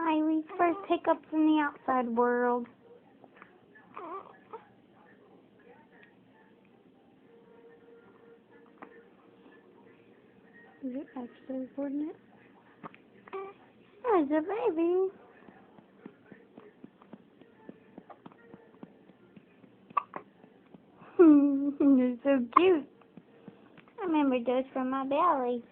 Mylee's first hiccups in the outside world. Is it actually recording it? There's a baby. You're so cute. I remember those from my belly.